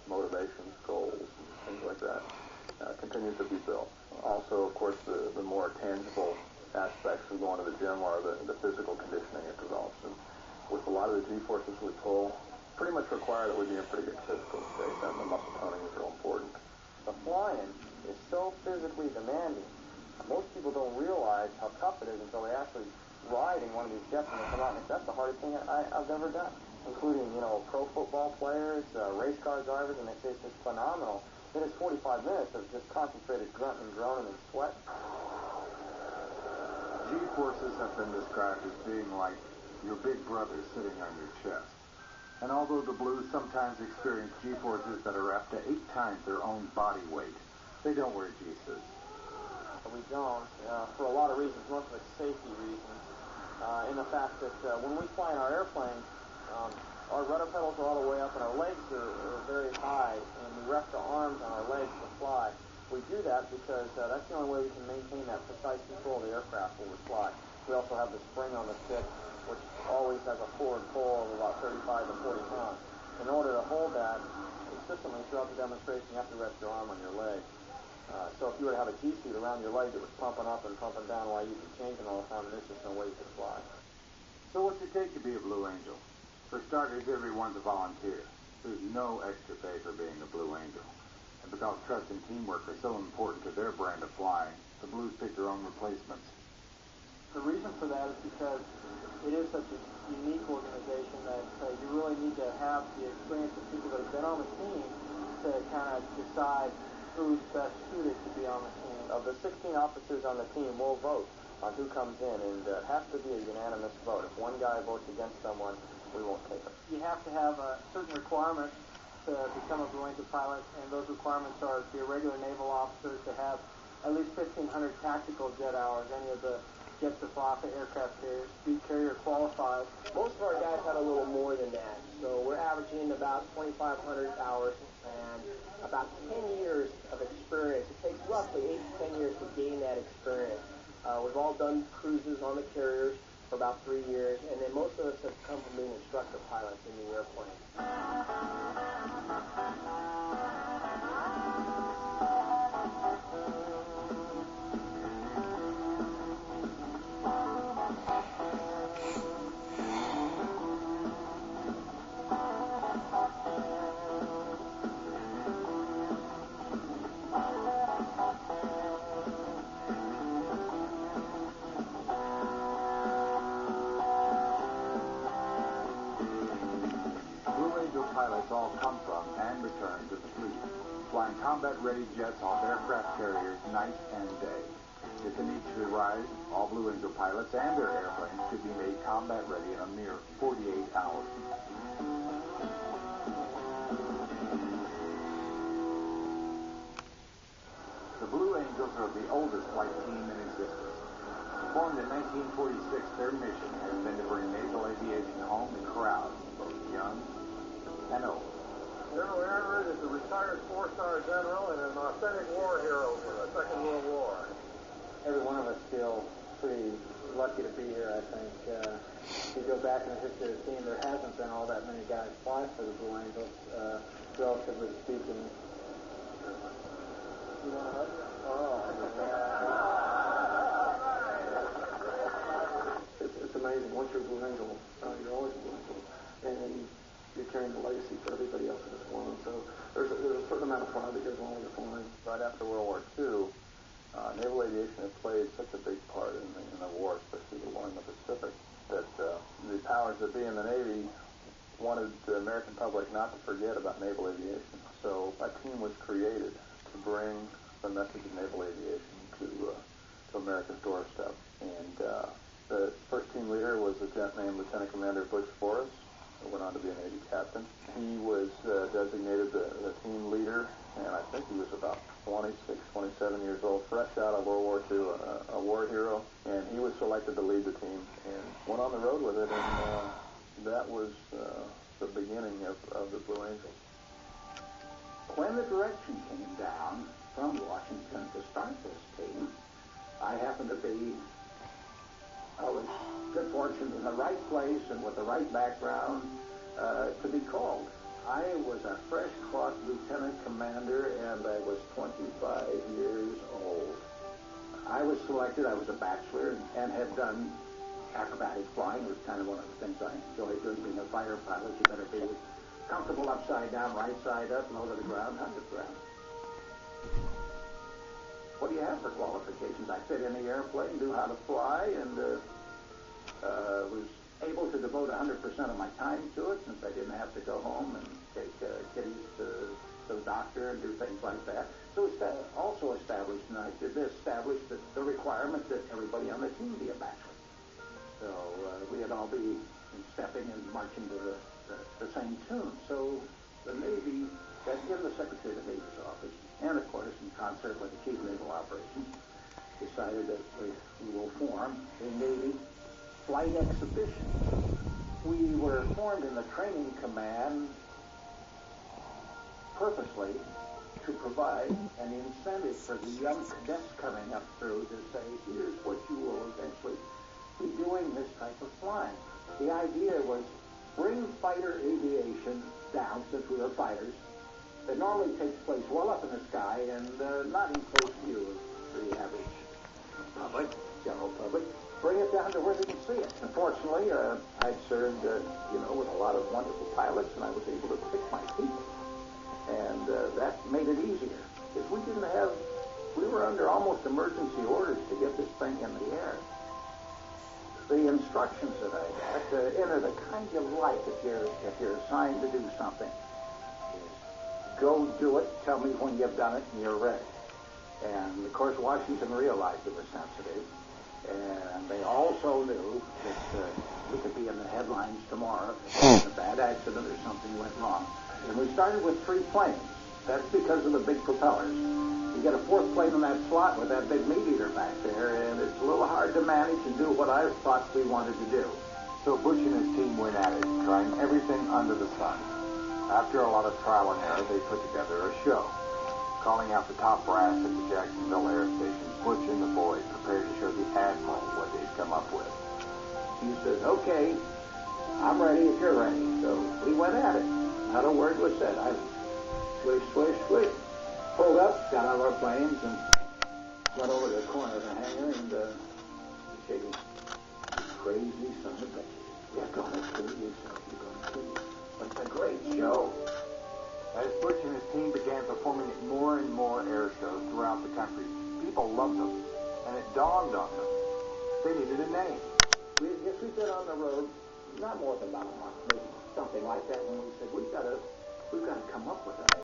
motivations, goals, and things like that, continues to be built. Also, of course, the more tangible aspects of going to the gym are the physical conditioning it develops. And with a lot of the G-forces we pull, pretty much require that we be in pretty good physical shape, and the muscle toning is real important. The flying is so physically demanding. Most people don't realize how tough it is until they actually ride in one of these jets and they come out and that's the hardest thing I've ever done, including, pro football players, race car drivers, and they say it's just phenomenal. It is 45 minutes of just concentrated grunting and groaning and sweat. G-forces have been described as being like your big brother sitting on your chest. And although the Blues sometimes experience G-forces that are up to 8 times their own body weight, they don't wear G-suits. We don't, for a lot of reasons, mostly safety reasons. In the fact that when we fly in our airplane, our rudder pedals are all the way up and our legs are very high, and we rest our arms on our legs to fly. We do that because that's the only way we can maintain that precise control of the aircraft when we fly. We also have the spring on the stick, which always has a forward pull of about 35 to 40 pounds. In order to hold that consistently throughout the demonstration, you have to rest your arm on your leg. So if you were to have a G-suit around your leg that was pumping up and pumping down while you'd be changing all the time, there's just no way you could fly. So what's it take to be a Blue Angel? For starters, everyone's a volunteer. There's no extra pay for being a Blue Angel. And because trust and teamwork are so important to their brand of flying, the Blues pick their own replacements. The reason for that is because it is such a unique organization that you really need to have the experience of people that have been on the team to kind of decide who's best suited to be on the team. Of the 16 officers on the team, we'll vote on who comes in, and it has to be a unanimous vote. If one guy votes against someone, we won't take it. You have to have certain requirements to become a Blue Angel pilot, and those requirements are to be a regular naval officer, to have at least 1,500 tactical jet hours, any of the jets that fly off the aircraft carriers, be carrier qualified. Most of our guys have a little more than that, so we're averaging about 2,500 hours and about 10 years of experience. It takes roughly 8 to 10 years to gain that experience. We've all done cruises on the carriers for about 3 years, and then most of us have come from being instructor pilots in the airplane. Pilots all come from and return to the fleet, flying combat-ready jets off aircraft carriers night and day. If the need should arise, all Blue Angel pilots and their airplanes could be made combat-ready in a mere 48 hours. The Blue Angels are the oldest flight team in existence. Formed in 1946, their mission has been to bring naval aviation home to crowds, both young and old. General Everett is a retired 4-star general and an authentic war hero for the Second World War. Every one of us feel pretty lucky to be here, I think. If you go back in the history of the team, there hasn't been all that many guys fly for the Blue Angels, relatively speaking. You want to hug? It's amazing. Once you're a Blue Angel, you're always a Blue Angel. And you're carrying the legacy for everybody else that has flown. So there's a certain amount of pride that goes along with flying. Right after World War II, naval aviation had played such a big part in the war, especially the war in the Pacific, that the powers that be in the Navy wanted the American public not to forget about naval aviation. So a team was created to bring the message of naval aviation to America's doorstep. And the first team leader was a gent named Lieutenant Commander Butch Forrest, who went on to be a Navy captain. He was designated the team leader, and I think he was about 26, 27 years old, fresh out of World War II, a war hero, and he was selected to lead the team and went on the road with it, and that was the beginning of the Blue Angels. When the direction came down from Washington to start this team, I happened to be, I was good fortune in the right place and with the right background to be called. I was a fresh-caught lieutenant commander, and I was 25 years old. I was selected. I was a bachelor and had done acrobatic flying. It was kind of one of the things I enjoyed doing. Being a fighter pilot, you better be comfortable upside down, right side up, low to the ground, high to the ground. What do you have for qualifications? I fit in the airplane, knew how to fly, and was able to devote 100% of my time to it since I didn't have to go home and take kiddies to the doctor and do things like that. So it also established, and I did establish the requirement that everybody on the team be a bachelor. So we'd all be stepping and marching to the same tune. So the Navy, in the Secretary of the Navy's office, and of course in concert with the Chief of Naval Operations, decided that we will form a Navy flight exhibition. We were formed in the training command purposely to provide an incentive for the young cadets coming up through to say, here's what you will eventually be doing this type of flying. The idea was bring fighter aviation down, since we were fighters. It normally takes place well up in the sky and not in close view of the average public, general public. Bring it down to where they can see it. Unfortunately, I'd served, with a lot of wonderful pilots, and I was able to pick my people. And that made it easier. Because we were under almost emergency orders to get this thing in the air. The instructions that I got, the kind you like if you're assigned to do something, is go do it, tell me when you've done it, and you're ready. And, of course, Washington realized it was sensitive. And they also knew that we could be in the headlines tomorrow if a bad accident or something went wrong. And we started with 3 planes. That's because of the big propellers. You get a 4th plane in that slot with that big meat eater back there, and it's a little hard to manage and do what I thought we wanted to do. So Butch and his team went at it, trying everything under the sun. After a lot of trial and error, they put together a show. Calling out the top brass at the Jacksonville Air Station, Butch and the boys prepared to show the Admiral what they'd come up with. He said, okay, I'm ready if you're ready. So we went at it. Not a word was said. I swish, swish, swish. Pulled up, got out of our planes, and went over to the corner of the hangar and shaking. Crazy son of a bitch. You're going to kill yourself. You're going to kill yourself. But it's a great show. As Butch and his team began performing at more and more air shows throughout the country, people loved them, and it dawned on them they needed a name. We've been on the road not more than about a month, maybe something like that, when we said we've got to come up with a name.